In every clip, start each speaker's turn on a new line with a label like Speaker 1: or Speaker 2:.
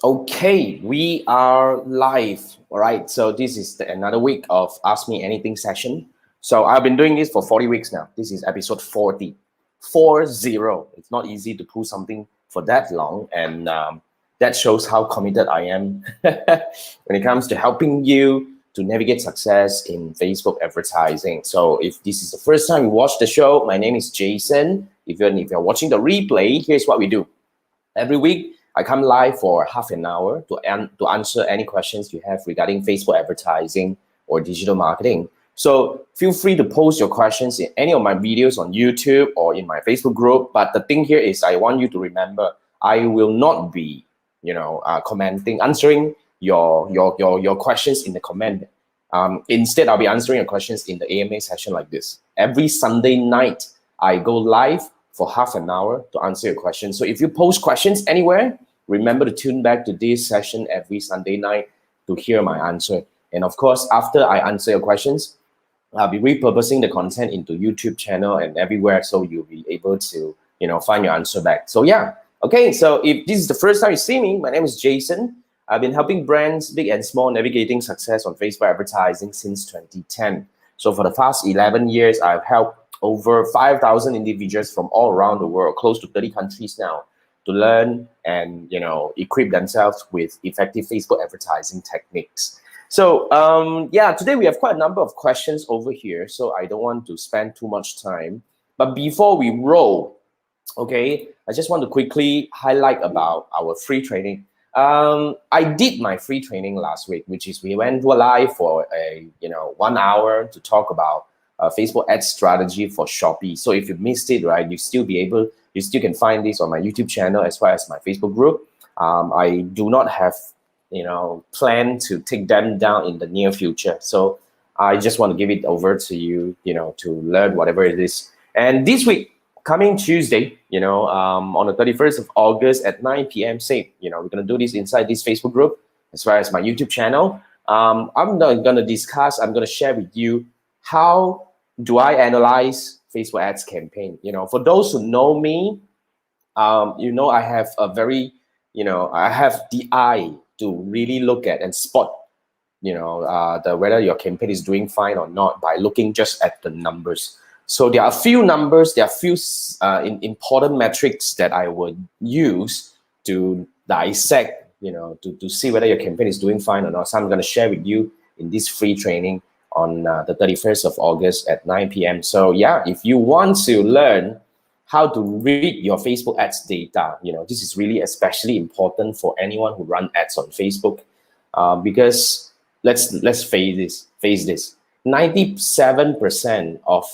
Speaker 1: Okay, we are live. All right, so this is another week of Ask Me Anything session. So I've been doing this for 40 weeks now. This is episode 40. 40. It's not easy to pull something for that long, and that shows how committed I am when it comes to helping you to navigate success in Facebook advertising. So if this is the first time you watch the show, my name is Jason. Even if you're watching the replay, here's what we do. Every week, I come live for half an hour to answer any questions you have regarding Facebook advertising or digital marketing. So feel free to post your questions in any of my videos on YouTube or in my Facebook group. But the thing here is I want you to remember, I will not be, answering your questions in the comment. Instead, I'll be answering your questions in the AMA session like this. Every Sunday night, I go live for half an hour to answer your questions. So if you post questions anywhere, remember to tune back to this session every Sunday night to hear my answer. And of course, after I answer your questions, I'll be repurposing the content into YouTube channel and everywhere, so you'll be able to, find your answer back. So yeah, okay. So if this is the first time you see me, my name is Jason. I've been helping brands, big and small, navigating success on Facebook advertising since 2010. So for the past 11 years, I've helped over 5,000 individuals from all around the world, close to 30 countries now, to learn and equip themselves with effective Facebook advertising techniques. So today we have quite a number of questions over here, so I don't want to spend too much time. But before we roll, okay, I just want to quickly highlight about our free training. I did my free training last week, which is we went live for a 1 hour to talk about Facebook ad strategy for Shopee. So if you missed it, right, you still can find this on my YouTube channel as well as my Facebook group. I do not have plan to take them down in the near future. So I just want to give it over to you, to learn whatever it is. And this week, coming Tuesday, on the 31st of August at 9 p.m. same, we're going to do this inside this Facebook group as well as my YouTube channel. I'm going to share with you how do I analyze Facebook ads campaign. For those who know me, I have a very, I have the eye to really look at and spot, whether your campaign is doing fine or not by looking just at the numbers. So there are a few numbers, there are a few important metrics that I would use to dissect, to see whether your campaign is doing fine or not. So I'm going to share with you in this free training on the 31st of August at 9 p.m. So yeah, if you want to learn how to read your Facebook ads data, this is really especially important for anyone who run ads on Facebook, because let's face this, 97% of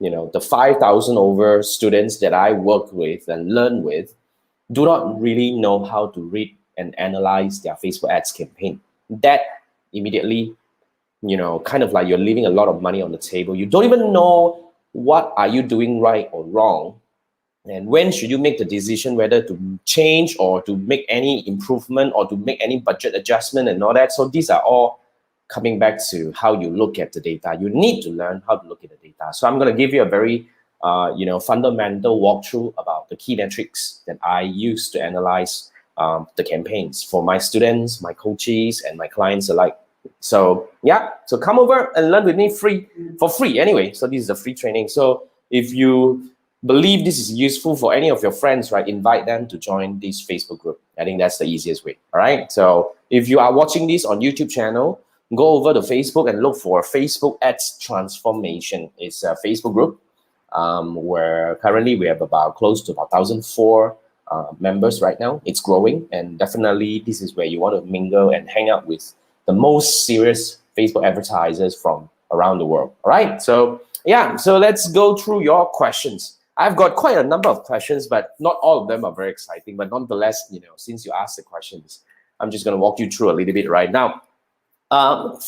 Speaker 1: the 5,000 over students that I work with and learn with do not really know how to read and analyze their Facebook ads campaign. That immediately, kind of like you're leaving a lot of money on the table. You don't even know what are you doing right or wrong, and when should you make the decision whether to change or to make any improvement or to make any budget adjustment and all that. So these are all coming back to how you look at the data. You need to learn how to look at the data. So I'm going to give you a very fundamental walkthrough about the key metrics that I use to analyze the campaigns for my students, my coaches, and my clients alike. So yeah, so come over and learn with me for free anyway. So this is a free training. So if you believe this is useful for any of your friends, right, invite them to join this Facebook group. I think that's the easiest way. All right. So if you are watching this on YouTube channel, go over to Facebook and look for Facebook Ads Transformation. It's a Facebook group where currently we have close to about 1,004 members right now. It's growing, and definitely this is where you want to mingle and hang out with the most serious Facebook advertisers from around the world. All right, so yeah, so let's go through your questions. I've got quite a number of questions, but not all of them are very exciting. But nonetheless, since you asked the questions, I'm just going to walk you through a little bit right now.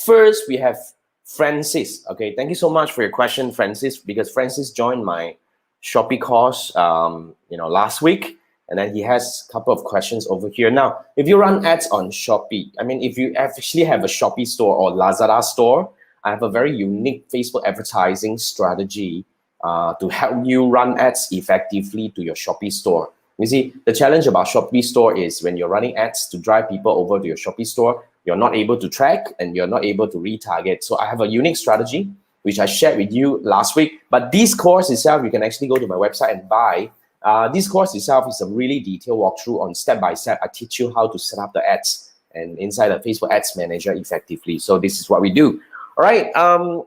Speaker 1: First, we have Francis. Okay, thank you so much for your question, Francis, because Francis joined my Shopee course, last week. And then he has a couple of questions over here. Now, if you run ads on Shopee, if you actually have a Shopee store or Lazada store, I have a very unique Facebook advertising strategy to help you run ads effectively to your Shopee store You see, the challenge about Shopee store is when you're running ads to drive people over to your Shopee store, you're not able to track and you're not able to retarget. So I have a unique strategy, which I shared with you last week. But this course itself, you can actually go to my website and buy. This course itself is a really detailed walkthrough on step-by-step. I teach you how to set up the ads and inside the Facebook Ads Manager effectively. So this is what we do. All right.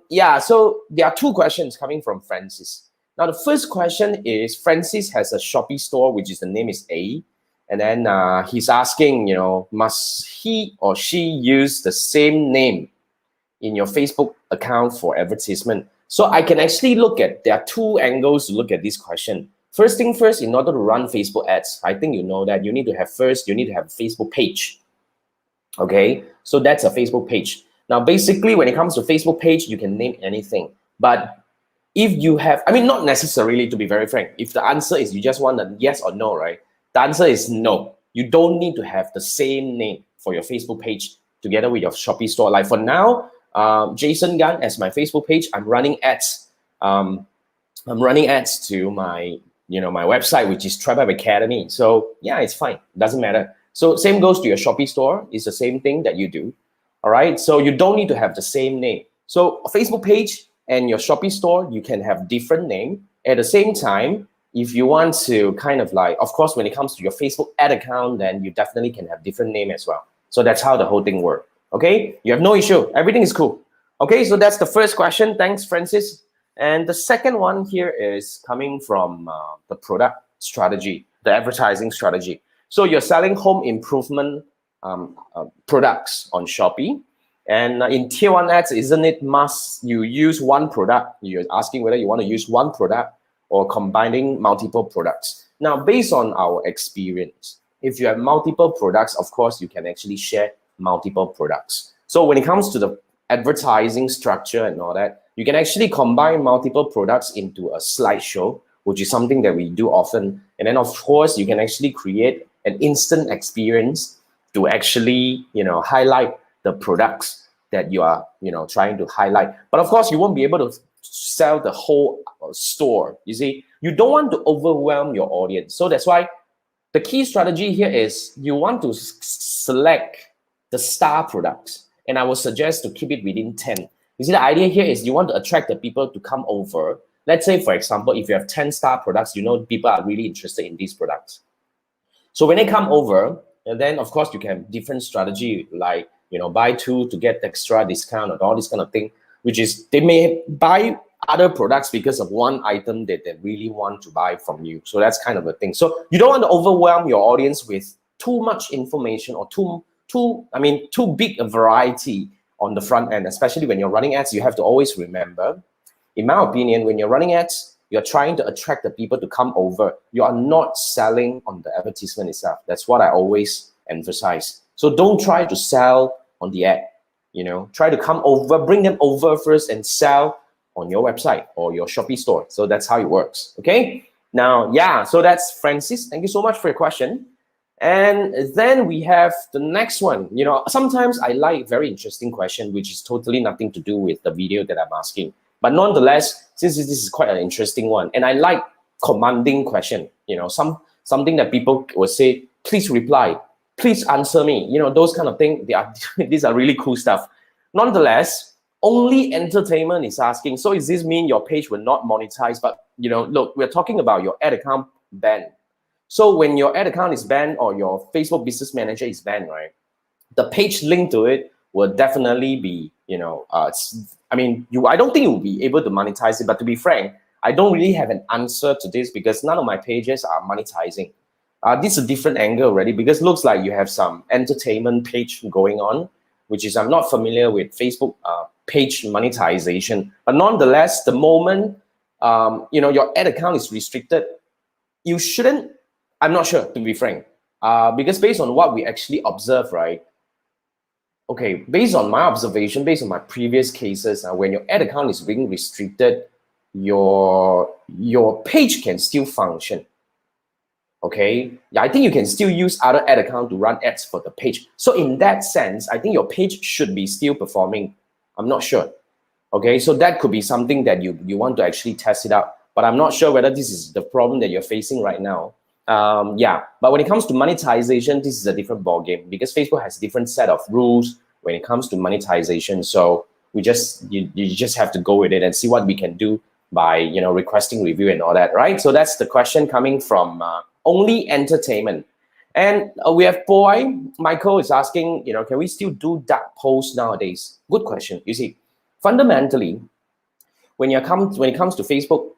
Speaker 1: Yeah, so there are two questions coming from Francis. Now, the first question is, Francis has a Shopee store, which is the name is A. And then he's asking, you know, must he or she use the same name in your Facebook account for advertisement? So I can actually look at, there are two angles to look at this question. First thing first, in order to run Facebook ads, I think you know that you need to have a Facebook page. Okay, so that's a Facebook page. Now, basically, when it comes to Facebook page, you can name anything. But if you have, I mean, not necessarily, to be very frank, if the answer is you just want a yes or no, right? The answer is no. You don't need to have the same name for your Facebook page together with your Shopee store. Like for now, Jason Gunn as my Facebook page, I'm running ads. I'm running ads to my, my website, which is Tribe Academy. So yeah, it's fine. Doesn't matter. So same goes to your Shopee store. It's the same thing that you do. All right. So you don't need to have the same name. So a Facebook page and your Shopee store, you can have different name. At the same time, if you want to kind of like, of course, when it comes to your Facebook ad account, then you definitely can have different name as well. So that's how the whole thing works. Okay, you have no issue. Everything is cool. Okay, so that's the first question. Thanks, Francis. And the second one here is coming from the product strategy, the advertising strategy. So you're selling home improvement products on Shopee. And in tier 1 ads, isn't it must you use one product? You're asking whether you want to use one product or combining multiple products. Now, based on our experience, if you have multiple products, of course, you can actually share multiple products. So when it comes to the advertising structure and all that, you can actually combine multiple products into a slideshow, which is something that we do often. And then, of course, you can actually create an instant experience to actually, highlight the products that you are, trying to highlight. But of course, you won't be able to sell the whole store. You see, you don't want to overwhelm your audience. So that's why the key strategy here is you want to select the star products. And I would suggest to keep it within 10. You see, the idea here is you want to attract the people to come over. Let's say, for example, if you have 10 star products, people are really interested in these products. So when they come over, and then of course you can have different strategy like, buy 2 to get extra discount and all this kind of thing, which is they may buy other products because of one item that they really want to buy from you. So that's kind of a thing. So you don't want to overwhelm your audience with too much information or too big a variety on the front end, especially when you're running ads. You have to always remember, in my opinion, when you're running ads, you're trying to attract the people to come over. You are not selling on the advertisement itself. That's what I always emphasize. So don't try to sell on the ad. Try to come over, bring them over first and sell on your website or your Shopee store. So that's how it works. Okay. Now, yeah, so that's Francis. Thank you so much for your question. And then we have the next one. Sometimes I like very interesting question, which is totally nothing to do with the video that I'm asking. But nonetheless, since this is quite an interesting one, and I like commanding question, something that people will say, please reply, please answer me, those kind of things. These are really cool stuff. Nonetheless, only entertainment is asking, so does this mean your page will not monetize? But, look, we're talking about your ad account ban. So when your ad account is banned or your Facebook Business Manager is banned, right, the page linked to it will definitely be, I don't think you'll be able to monetize it. But to be frank, I don't really have an answer to this because none of my pages are monetizing. This is a different angle already because it looks like you have some entertainment page going on, which is I'm not familiar with Facebook page monetization. But nonetheless, the moment, your ad account is restricted, you shouldn't. I'm not sure, to be frank, because based on what we actually observe, right? Okay, based on my observation, based on my previous cases, when your ad account is being restricted, your page can still function. Okay, yeah, I think you can still use other ad account to run ads for the page. So in that sense, I think your page should be still performing. I'm not sure. Okay, so that could be something that you want to actually test it out. But I'm not sure whether this is the problem that you're facing right now. Yeah, but when it comes to monetization, this is a different ballgame because Facebook has different set of rules when it comes to monetization. So you just have to go with it and see what we can do by requesting review and all that, right? So that's the question coming from Only Entertainment. And we have Boy Michael is asking, can we still do dark posts nowadays? Good question. You see, fundamentally, when it comes to Facebook,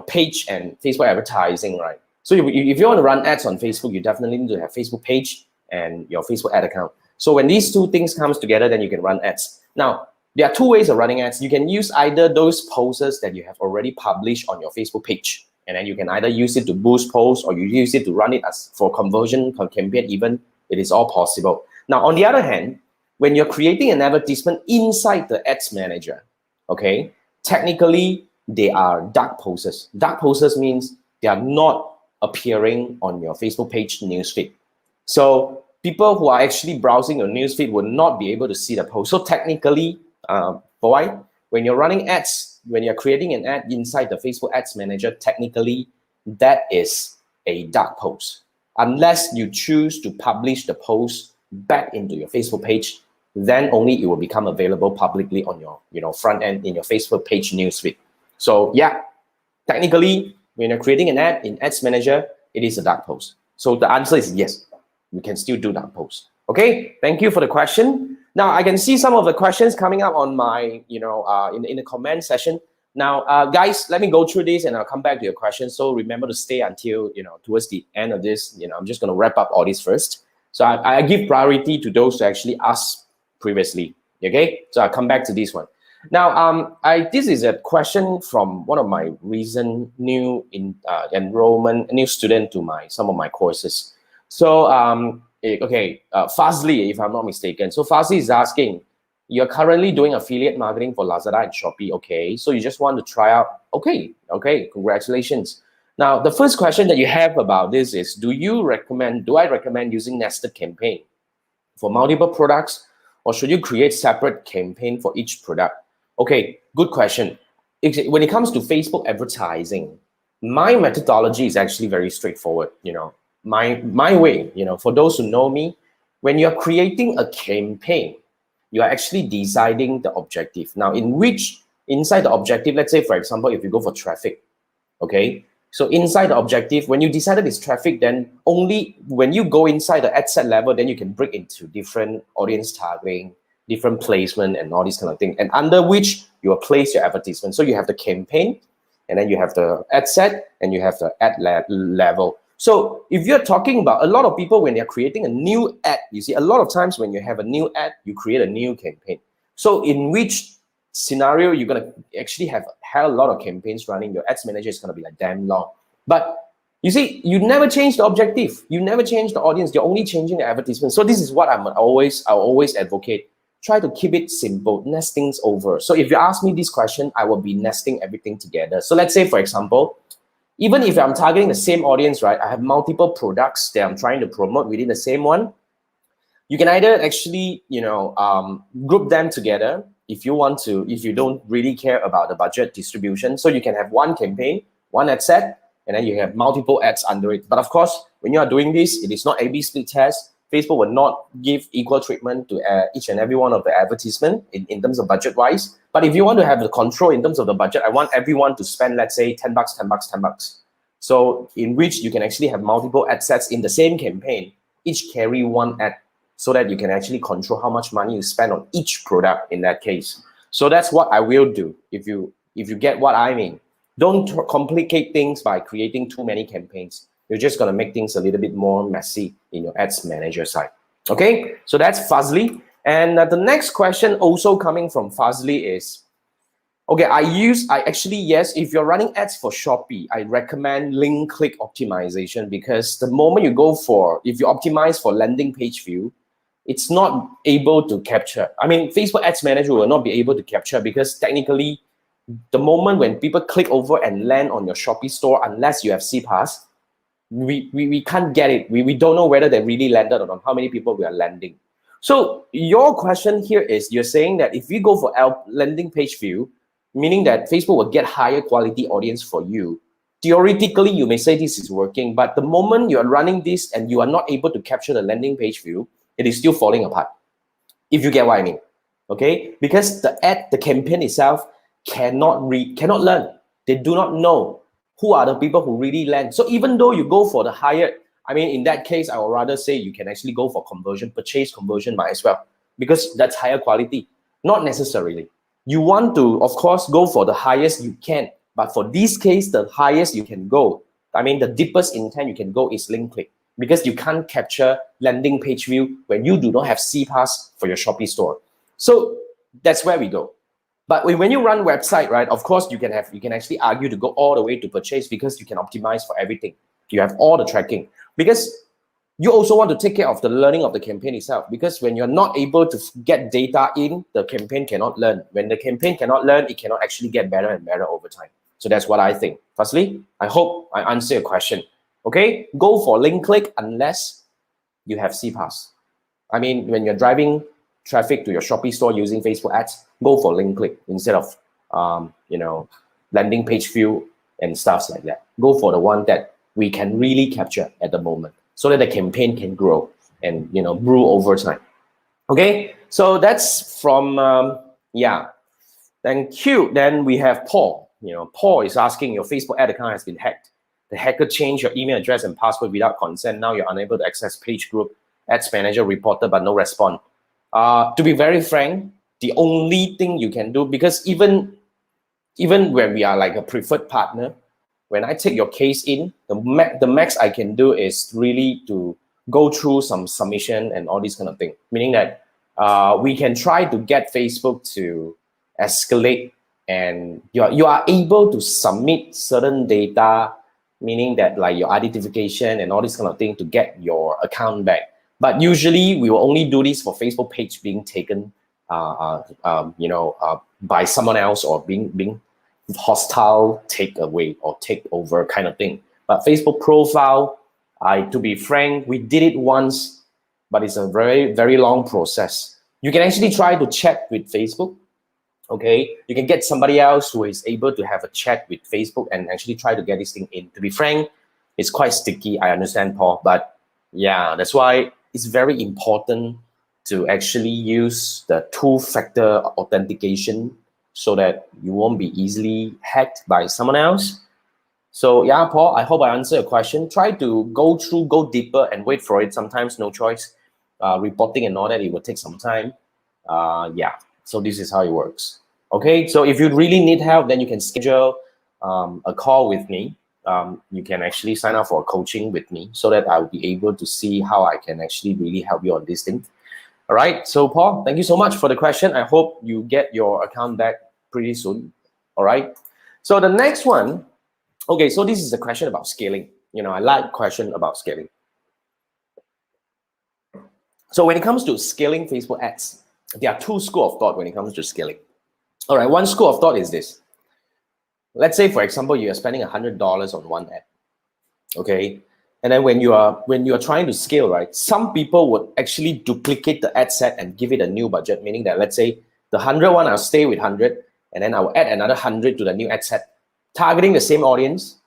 Speaker 1: page and Facebook advertising, right? So if you want to run ads on Facebook, you definitely need to have Facebook page and your Facebook ad account. So when these two things comes together, then you can run ads. Now, there are two ways of running ads. You can use either those posts that you have already published on your Facebook page, and then you can either use it to boost posts or you use it to run it as for conversion campaign even. It is all possible. Now, on the other hand, when you're creating an advertisement inside the ads manager, okay, technically they are dark posts. Dark posts means they are not appearing on your Facebook page newsfeed. So people who are actually browsing your newsfeed will not be able to see the post. So technically, why? When you're running ads, when you're creating an ad inside the Facebook Ads Manager, technically that is a dark post. Unless you choose to publish the post back into your Facebook page, then only it will become available publicly on your front end in your Facebook page newsfeed. So yeah, technically, when you're creating an ad in Ads Manager, it is a dark post. So the answer is yes, you can still do dark posts. Okay, thank you for the question. Now I can see some of the questions coming up on my, in the comment section. Now, guys, let me go through this and I'll come back to your questions. So remember to stay until towards the end of this. I'm just going to wrap up all this first. So I give priority to those who actually asked previously. Okay, so I'll come back to this one. Now, this is a question from one of my recent new new student to some of my courses. So, Fazli, if I'm not mistaken. So Fazli is asking, you're currently doing affiliate marketing for Lazada and Shopee. Okay, so you just want to try out. Okay, congratulations. Now, the first question that you have about this is, do I recommend using nested campaign for multiple products, or should you create separate campaign for each product? Okay, good question. When it comes to Facebook advertising, my methodology is actually very straightforward. My way, for those who know me, when you're creating a campaign, you are actually deciding the objective. Now, inside the objective, let's say, for example, if you go for traffic, okay? So inside the objective, when you decided it's traffic, then only when you go inside the ad set level, then you can break into different audience targeting, different placement and all these kind of things, and under which you will place your advertisement. So you have the campaign, and then you have the ad set, and you have the ad level. So if you're talking about a lot of people, when they're creating a new ad, you see a lot of times when you have a new ad, you create a new campaign. So in which scenario you're going to actually have a lot of campaigns running, your ads manager is going to be like damn long. But you see, you never change the objective, you never change the audience, you're only changing the advertisement. So this is what I'll always advocate. Try to keep it simple, nest things over. So if you ask me this question, I will be nesting everything together. So let's say, for example, even if I'm targeting the same audience, right? I have multiple products that I'm trying to promote within the same one. You can either actually, group them together if you want to, if you don't really care about the budget distribution. So you can have one campaign, one ad set, and then you have multiple ads under it. But of course, when you are doing this, it is not A/B split test. Facebook will not give equal treatment to each and every one of the advertisement in terms of budget-wise. But if you want to have the control in terms of the budget, I want everyone to spend, let's say, $10, $10. So in which you can actually have multiple ad sets in the same campaign, each carry one ad, so that you can actually control how much money you spend on each product in that case. So that's what I will do, if you get what I mean. Don't complicate things by creating too many campaigns. You're just going to make things a little bit more messy in your ads manager side. Okay, so that's Fazli. And the next question also coming from Fazli is, okay, yes, if you're running ads for Shopee, I recommend link click optimization, because the moment you if you optimize for landing page view, it's not able to capture. I mean, Facebook Ads Manager will not be able to capture, because technically, the moment when people click over and land on your Shopee store, unless you have CPAS, we can't get it. We don't know whether they really landed or not, how many people we are landing. So your question here is, you're saying that if you go for landing page view, meaning that Facebook will get higher quality audience for you, theoretically, you may say this is working, but the moment you are running this and you are not able to capture the landing page view, it is still falling apart, if you get what I mean. Okay, because the campaign itself cannot learn. They do not know who are the people who really land. So even though you go for the higher, I mean, in that case, I would rather say you can actually go for conversion, purchase conversion might as well, because that's higher quality. Not necessarily. You want to, of course, go for the highest you can, but for this case, the highest you can go, I mean, the deepest intent you can go is link click, because you can't capture landing page view when you do not have CPAS for your Shopee store. So that's where we go. But when you run website, right, of course, you can actually argue to go all the way to purchase, because you can optimize for everything. You have all the tracking, because you also want to take care of the learning of the campaign itself, because when you're not able to get data in, the campaign cannot learn. When the campaign cannot learn, it cannot actually get better and better over time. So that's what I think. Firstly, I hope I answer your question. Okay, go for link click unless you have CPAS. I mean, when you're driving traffic to your Shopee store using Facebook ads, go for link click instead of landing page view and stuff like that. Go for the one that we can really capture at the moment, so that the campaign can grow and brew over time. Okay, so that's from Thank you. Then we have Paul. Paul is asking, your Facebook ad account has been hacked. The hacker changed your email address and password without consent. Now you're unable to access page group. Ads manager reported, but no response. To be very frank, the only thing you can do, because even when we are like a preferred partner, when I take your case in, the max I can do is really to go through some submission and all these kind of thing. Meaning that we can try to get Facebook to escalate, and you are able to submit certain data, meaning that like your identification and all this kind of thing, to get your account back. But usually we will only do this for Facebook page being taken by someone else, or being hostile take away or take over kind of thing. But Facebook profile, to be frank, we did it once, but it's a very, very long process. You can actually try to chat with Facebook. Okay, you can get somebody else who is able to have a chat with Facebook and actually try to get this thing in. To be frank, it's quite sticky. I understand, Paul, but yeah, that's why it's very important to actually use the two-factor authentication, so that you won't be easily hacked by someone else. So yeah, Paul, I hope I answered your question. Try to go deeper and wait for it. Sometimes no choice. Reporting and all that, it will take some time. So this is how it works. Okay, so if you really need help, then you can schedule a call with me. You can actually sign up for a coaching with me, so that I'll be able to see how I can actually really help you on this thing. All right, so Paul, thank you so much for the question. I hope you get your account back pretty soon. All right, so the next one, okay, so this is a question about scaling. I like question about scaling. So when it comes to scaling Facebook ads, there are two schools of thought when it comes to scaling. All right, one school of thought is this. Let's say, for example, you are spending $100 on one ad, okay? And then when you are trying to scale, right, some people would actually duplicate the ad set and give it a new budget, meaning that, let's say, the 100 one, I'll stay with 100, and then I'll add another 100 to the new ad set, targeting the same audience,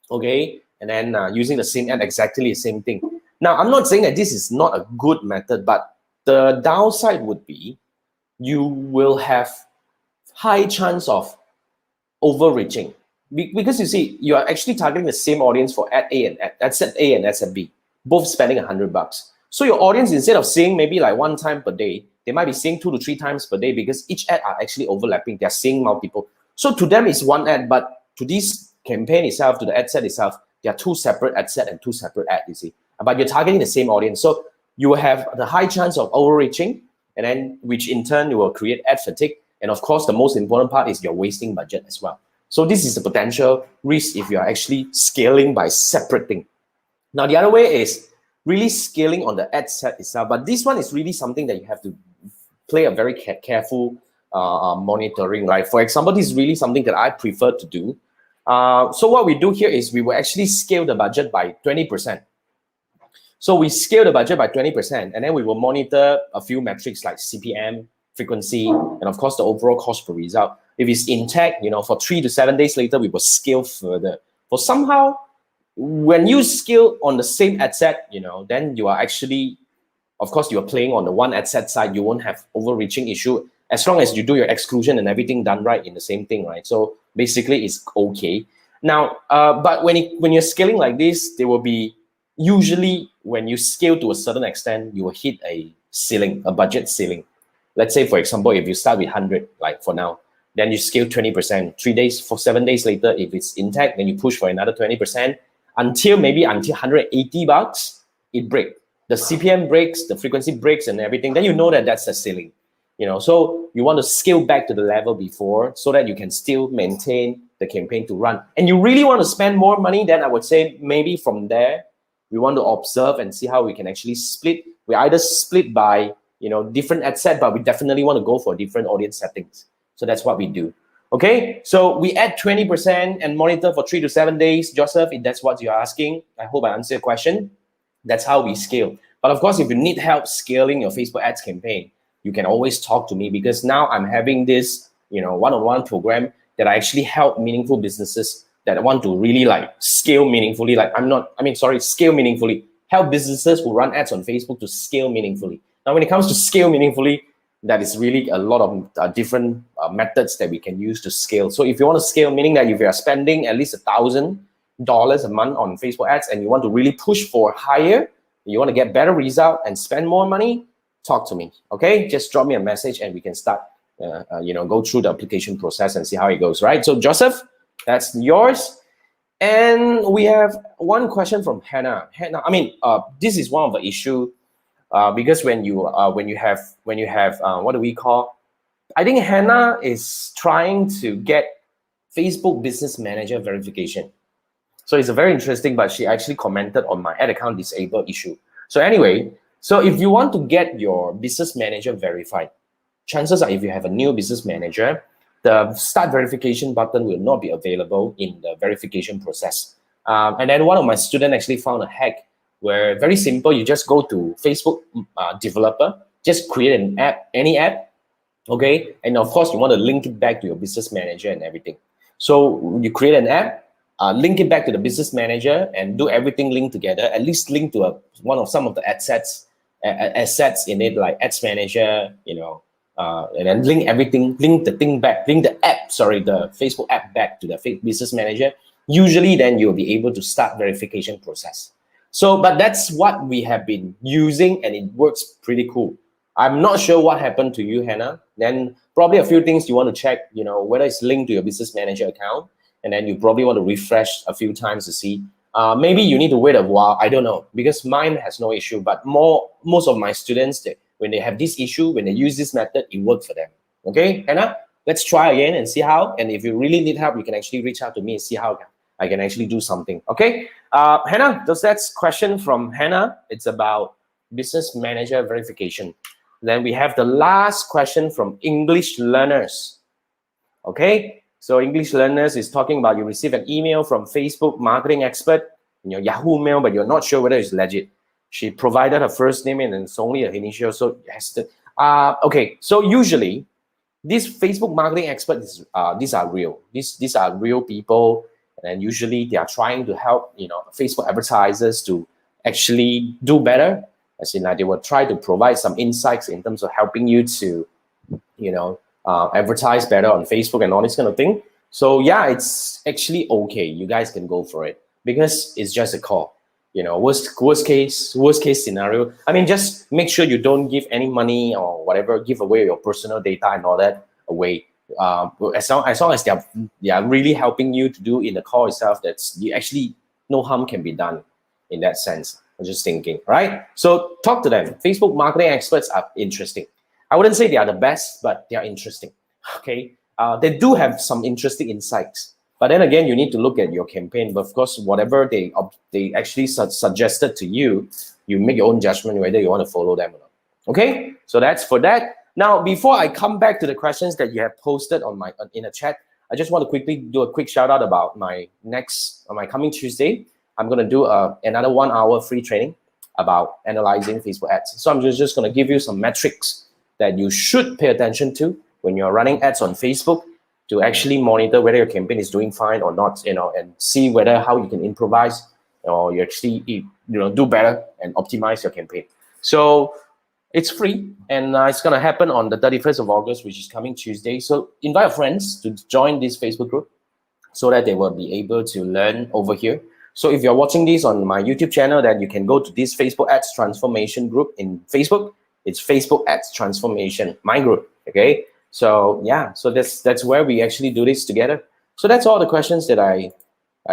Speaker 1: okay? And then using the same ad, exactly the same thing. Now, I'm not saying that this is not a good method, but the downside would be you will have high chance of overreaching, because you see, you are actually targeting the same audience for ad A and ad set A and ad set B, both spending $100. So your audience, instead of seeing maybe like one time per day, they might be seeing 2 to 3 times per day, because each ad are actually overlapping. They're seeing multiple. So to them, it's one ad, but to this campaign itself, to the ad set itself, there are 2 separate ad set and 2 separate ads, you see. But you're targeting the same audience. So you will have the high chance of overreaching, and then which in turn you will create ad fatigue. And of course, the most important part is you're wasting budget as well. So this is the potential risk if you're actually scaling by separating. Now, the other way is really scaling on the ad set itself. But this one is really something that you have to play a very careful monitoring, right? For example, this is really something that I prefer to do. So what we do here is we will actually scale the budget by 20%. So we scale the budget by 20%, and then we will monitor a few metrics like CPM, frequency, and of course the overall cost per result. If it's intact, for 3 to 7 days later, we will scale further. For somehow, when you scale on the same ad set, then you are actually, of course, you're playing on the one ad set side, you won't have overreaching issue as long as you do your exclusion and everything done right in the same thing, right? So basically it's okay. Now, but when you're scaling like this, there will be, usually when you scale to a certain extent, you will hit a ceiling, a budget ceiling. Let's say, for example, if you start with 100, like for now, then you scale 20%, 3 days, for 7 days later, if it's intact, then you push for another 20%, until 180 bucks, it breaks. The CPM breaks, the frequency breaks and everything, then you know that that's the ceiling. So you want to scale back to the level before so that you can still maintain the campaign to run. And you really want to spend more money, then I would say maybe from there, we want to observe and see how we can actually split. We either split by, different ad set, but we definitely want to go for different audience settings. So that's what we do. Okay, so we add 20% and monitor for 3 to 7 days. Joseph, if that's what you're asking, I hope I answered your question. That's how we scale. But of course, if you need help scaling your Facebook ads campaign, you can always talk to me, because now I'm having this, one-on-one program that I actually help meaningful businesses that want to really scale meaningfully. Scale meaningfully. Help businesses who run ads on Facebook to scale meaningfully. Now, when it comes to scale meaningfully, that is really a lot of different methods that we can use to scale. So if you want to scale, meaning that if you are spending at least $1,000 a month on Facebook ads and you want to really push for higher, you want to get better result and spend more money, talk to me, okay? Just drop me a message and we can start, go through the application process and see how it goes, right? So Joseph, that's yours. And we have one question from Hannah. Hannah, this is one of the issue because when you have what do we call? I think Hannah is trying to get Facebook Business Manager verification. So it's a very interesting, but she actually commented on my ad account disabled issue. So anyway, so if you want to get your business manager verified, chances are if you have a new business manager, the start verification button will not be available in the verification process. And then one of my students actually found a hack where, very simple, you just go to Facebook developer, just create an app, any app, okay? And of course, you want to link it back to your business manager and everything. So you create an app, link it back to the business manager and do everything linked together, at least link to some of the assets in it, like ads manager, and then link everything, link the Facebook app back to the business manager. Usually then you'll be able to start verification process. So, but that's what we have been using and it works pretty cool. I'm not sure what happened to you, Hannah. Then probably a few things you want to check, whether it's linked to your business manager account, and then you probably want to refresh a few times to see. Maybe you need to wait a while, I don't know, because mine has no issue, but most of my students, when they have this issue, when they use this method, it worked for them. Okay, Hannah, let's try again and see how. And if you really need help, you can actually reach out to me and see how I can actually do something. Okay, Hannah, that's question from Hannah. It's about business manager verification. Then we have the last question from English learners. Okay, so English learners is talking about you receive an email from Facebook marketing expert in your Yahoo mail, but you're not sure whether it's legit. She provided her first name and it's only her initial, so it has to. Okay, so usually these Facebook marketing experts, these are real. These are real people, and usually they are trying to help Facebook advertisers to actually do better. As in, they will try to provide some insights in terms of helping you to, advertise better on Facebook and all this kind of thing. So yeah, it's actually okay. You guys can go for it because it's just a call. Worst case scenario. Just make sure you don't give any money or whatever, give away your personal data and all that away. As long as they are really helping you to do in the call itself, that's actually no harm can be done in that sense. I'm just thinking, right? So talk to them. Facebook marketing experts are interesting. I wouldn't say they are the best, but they are interesting. Okay, they do have some interesting insights. But then again, you need to look at your campaign. But of course, whatever they actually suggested to you, you make your own judgment whether you want to follow them or not. Okay, so that's for that. Now, before I come back to the questions that you have posted in a chat, I just want to quickly do a quick shout out about my coming Tuesday. I'm going to do another 1 hour free training about analyzing Facebook ads. So I'm just going to give you some metrics that you should pay attention to when you're running ads on Facebook to actually monitor whether your campaign is doing fine or not, and see whether how you can improvise or you actually, do better and optimize your campaign. So it's free, and it's going to happen on the 31st of August, which is coming Tuesday. So invite your friends to join this Facebook group so that they will be able to learn over here. So if you're watching this on my YouTube channel, then you can go to this Facebook Ads Transformation group in Facebook. It's Facebook Ads Transformation, my group, okay? So yeah, so that's where we actually do this together. So that's all the questions that I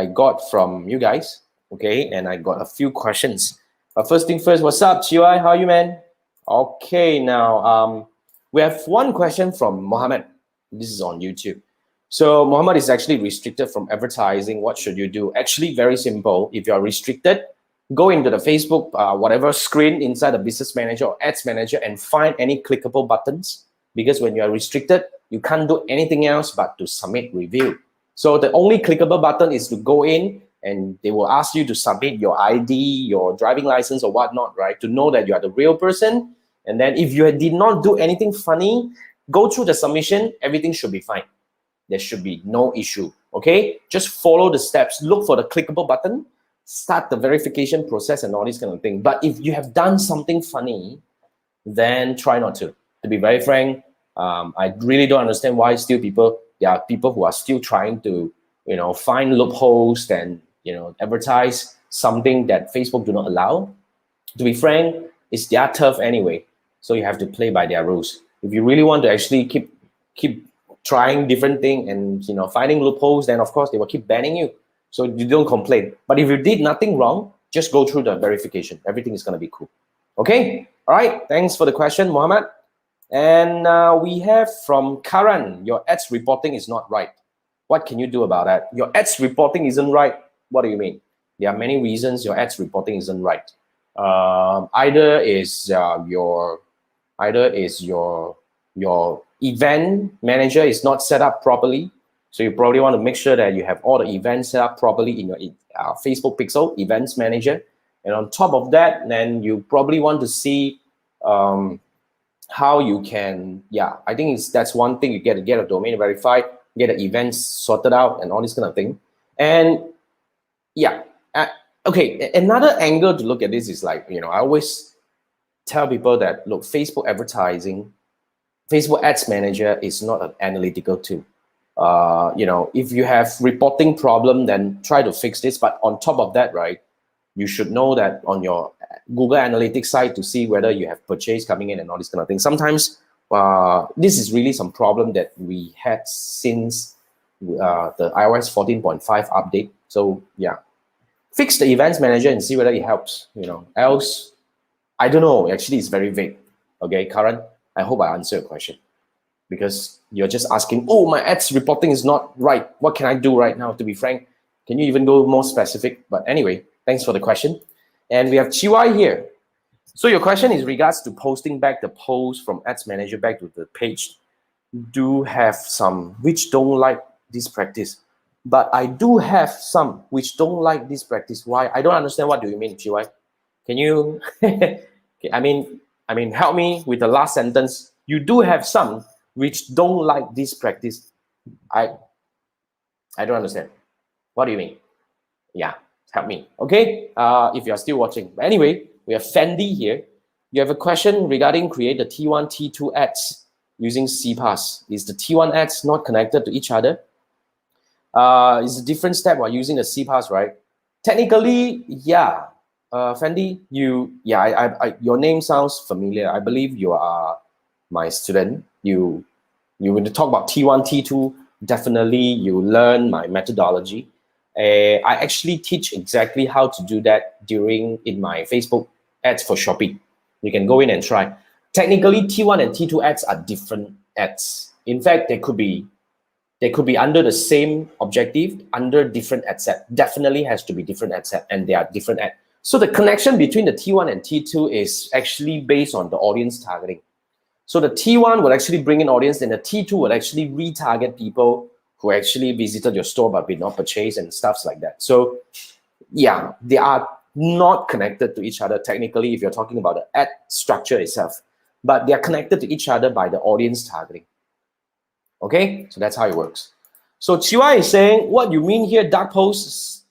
Speaker 1: got from you guys, okay? And I got a few questions. But first thing first, what's up, Chiwai? How are you, man? Okay, now we have one question from Mohammed. This is on YouTube. So Mohammed is actually restricted from advertising. What should you do? Actually, very simple. If you're restricted, go into the Facebook, whatever screen inside the Business Manager or Ads Manager and find any clickable buttons. Because when you're restricted, you can't do anything else but to submit review. So the only clickable button is to go in and they will ask you to submit your ID, your driving license or whatnot, right? To know that you are the real person. And then if you did not do anything funny, go through the submission, everything should be fine. There should be no issue, okay? Just follow the steps, look for the clickable button, start the verification process and all this kind of thing. But if you have done something funny, then try not to. To be very frank, I really don't understand why there are people who are still trying to, find loopholes and, advertise something that Facebook do not allow. To be frank, it's their turf anyway. So you have to play by their rules. If you really want to actually keep trying different things and finding loopholes, then of course they will keep banning you. So you don't complain. But if you did nothing wrong, just go through the verification. Everything is gonna be cool. Okay. All right. Thanks for the question, Mohammed. And we have from Karan, your ads reporting is not right. What can you do about that? Your ads reporting isn't right. What do you mean? There are many reasons your ads reporting isn't right. Either is your event manager is not set up properly. So you probably want to make sure that you have all the events set up properly in your Facebook Pixel Events Manager. And on top of that, then you probably want to see how you can, I think that's one thing. You get a domain verified, get the events sorted out and all this kind of thing. And okay, another angle to look at this is like, I always tell people that, look, Facebook advertising, Facebook Ads Manager is not an analytical tool. If you have reporting problem, then try to fix this. But on top of that, right, you should know that on your Google Analytics site to see whether you have purchase coming in and all this kind of thing. Sometimes this is really some problem that we had since the iOS 14.5 update. So fix the Events Manager and see whether it helps. Else, I don't know. Actually, it's very vague. Okay, Karan, I hope I answered your question, because you're just asking, oh, my ads reporting is not right. What can I do right now? To be frank, can you even go more specific? But anyway, thanks for the question. And we have Chiwai here. So your question is regards to posting back the post from Ads Manager back to the page. Do have some which don't like this practice, but I do have some which don't like this practice. Why? I don't understand. What do you mean, Chiwai? Can you? I mean, help me with the last sentence. You do have some which don't like this practice. I don't understand. What do you mean? Help me, okay? If you're still watching. But anyway, we have Fendi here. You have a question regarding create the T1, T2 ads using CPass. Is the T1 ads not connected to each other? It's a different step while using the CPass, right? Technically, Fendi, your name sounds familiar. I believe you are my student. You when you talk about T1, T2, definitely you learn my methodology. I actually teach exactly how to do that in my Facebook ads for Shopee. You can go in and try. Technically, T1 and T2 ads are different ads. In fact, they could be under the same objective, under different ad set. Definitely has to be different ad set, and they are different ads. So the connection between the T1 and T2 is actually based on the audience targeting. So the T1 will actually bring in audience, and the T2 will actually retarget people who actually visited your store but did not purchase and stuff like that. So they are not connected to each other technically if you're talking about the ad structure itself, but they are connected to each other by the audience targeting. Okay, so that's how it works. So Chiwa is saying, what you mean here, dark posts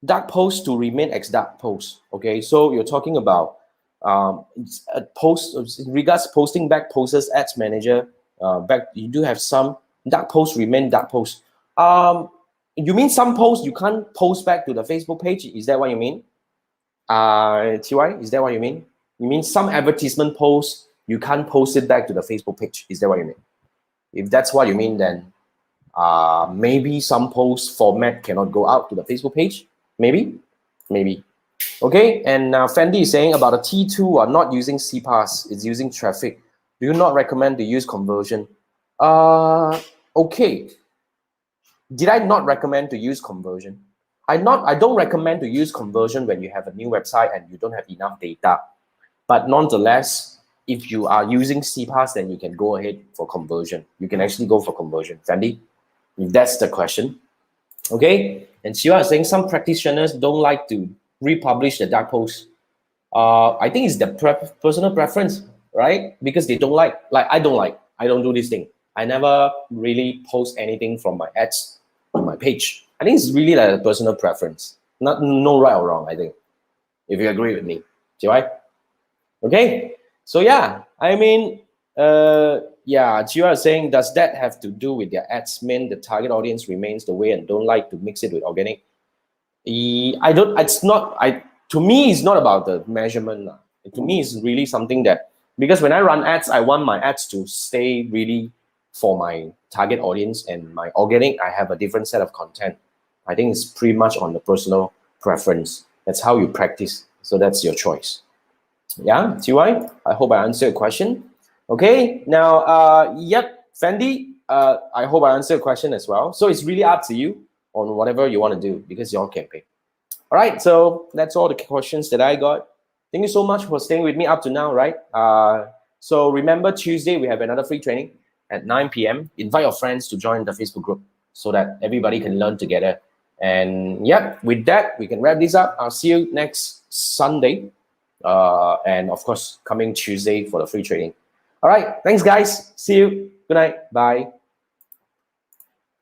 Speaker 1: to remain as dark posts. Okay, so you're talking about a post in regards posting back posts ads manager. Back you do have some dark posts remain dark posts. You mean some posts you can't post back to the Facebook page? Is that what you mean? TY, is that what you mean? You mean some advertisement posts you can't post it back to the Facebook page? Is that what you mean? If that's what you mean, then maybe some post format cannot go out to the Facebook page. Maybe. Okay, and Fendi is saying about a T2 are not using CPAS, it's using traffic. Do you not recommend to use conversion? Okay. Did I not recommend to use conversion? I don't recommend to use conversion when you have a new website and you don't have enough data. But nonetheless, if you are using CPAS, then you can go ahead for conversion. You can actually go for conversion, Fendi, if that's the question. Okay, and Shiva is saying some practitioners don't like to republish the dark posts. I think it's the personal preference, right? Because they don't like I don't do this thing. I never really post anything from my ads on my page. I think it's really like a personal preference, no right or wrong. I think, if you agree with me, Shiva. Okay, so yeah, I mean, yeah, Jiwa is saying, does that have to do with their ads mean the target audience remains the way and don't like to mix it with organic? I don't, it's not, to me, it's not about the measurement. To me, it's really something that, because when I run ads, I want my ads to stay really for my target audience, and my organic, I have a different set of content. I think it's pretty much on the personal preference. That's how you practice. So that's your choice. Yeah, TY, I hope I answered your question. Okay, now, yep, Fendi, I hope I answered your question as well. So it's really up to you on whatever you want to do, because your campaign. All right, so that's all the questions that I got. Thank you so much for staying with me up to now, right? So remember, Tuesday, we have another free training at 9 p.m. Invite your friends to join the Facebook group so that everybody can learn together. And yeah, with that, we can wrap this up. I'll see you next Sunday. And of course, coming Tuesday for the free training. All right, thanks guys. See you. Good night. Bye.